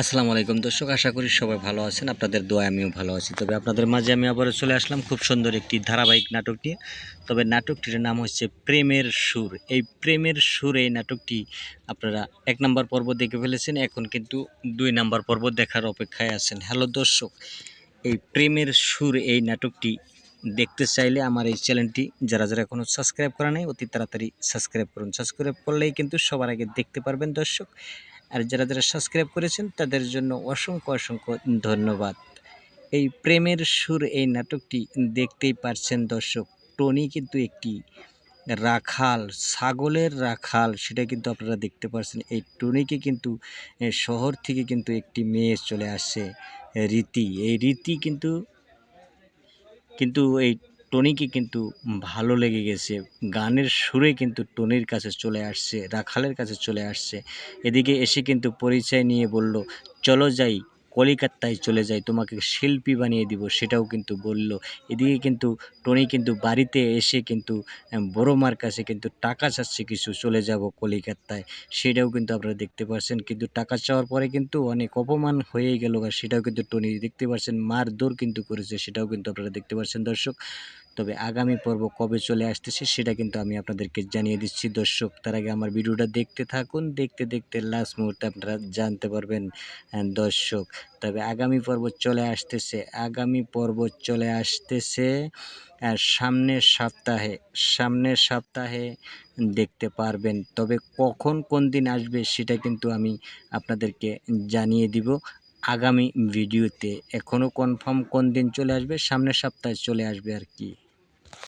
আসসালামু আলাইকুম দর্শক, আশা করি সবাই ভালো আছেন। আপনাদের দোয়ায় আমিও ভালো আছি। তবে আপনাদের মাঝে আমি আবারও চলে আসলাম খুব সুন্দর একটি ধারাবাহিক নাটক নিয়ে। তবে নাটকটির নাম হচ্ছে প্রেমের সুর। এই প্রেমের সুর এই নাটকটি আপনারা ১ নাম্বার পর্ব দেখে ফেলেছেন। এখন কিন্তু ২ নাম্বার পর্ব দেখার অপেক্ষায় আছেন। হ্যালো দর্শক, এই প্রেমের সুর এই নাটকটি দেখতে চাইলে আমার এই চ্যানেলটি যারা এখনও সাবস্ক্রাইব করা নাই অতি তাড়াতাড়ি সাবস্ক্রাইব করুন। সাবস্ক্রাইব করলেই কিন্তু সবার আগে দেখতে পারবেন দর্শক। আর যারা সাবস্ক্রাইব করেছেন তাদের জন্য অসংখ্য ধন্যবাদ। এই প্রেমের সুর এই নাটকটি দেখতেই পারছেন দর্শক। টনি কিন্তু একটি রাখাল, ছাগলের রাখাল, সেটা কিন্তু আপনারা দেখতে পারছেন। এই টনিকে কিন্তু শহর থেকে কিন্তু একটি মেয়ে চলে আসছে, রীতি। এই রীতি কিন্তু কিন্তু এই টনিকে কিন্তু ভালো লেগে গেছে। গানের সুরে কিন্তু টনির কাছে চলে আসছে, রাখালের কাছে চলে আসছে। এদিকে এসে কিন্তু পরিচয় নিয়ে বলল, চলো যাই কলিকাতায় চলে যাই, তোমাকে শিল্পী বানিয়ে দিব, সেটাও কিন্তু বলল। এদিকে কিন্তু টনি কিন্তু বাড়িতে এসে কিন্তু বড় মার কাছে কিন্তু টাকা চাচ্ছে কিছু, চলে যাব কলিকাতায়, সেটাও কিন্তু আপনারা দেখতে পাচ্ছেন। কিন্তু টাকা চাওয়ার পরে কিন্তু অনেক অপমান হয়েই গেল, আর সেটাও কিন্তু টনি দেখতে পাচ্ছেন, মারধর কিন্তু করেছে, সেটাও কিন্তু আপনারা দেখতে পাচ্ছেন দর্শক। তবে আগামী পর্ব কবে চলে আসতেছে সেটা কিন্তু আমি আপনাদেরকে জানিয়ে দিচ্ছি দর্শক। তার আগে আমার ভিডিওটা দেখতে থাকুন, দেখতে লাস্ট মুহূর্তে আপনারা জানতে পারবেন দর্শক। তবে আগামী পর্ব চলে আসতেছে সামনের সপ্তাহে দেখতে পারবেন। তবে কখন কোন দিন আসবে সেটা কিন্তু আমি আপনাদেরকে জানিয়ে দিব আগামী ভিডিওতে। এখনও কনফার্ম কোন দিন চলে আসবে, সামনের সপ্তাহে চলে আসবে আর কি।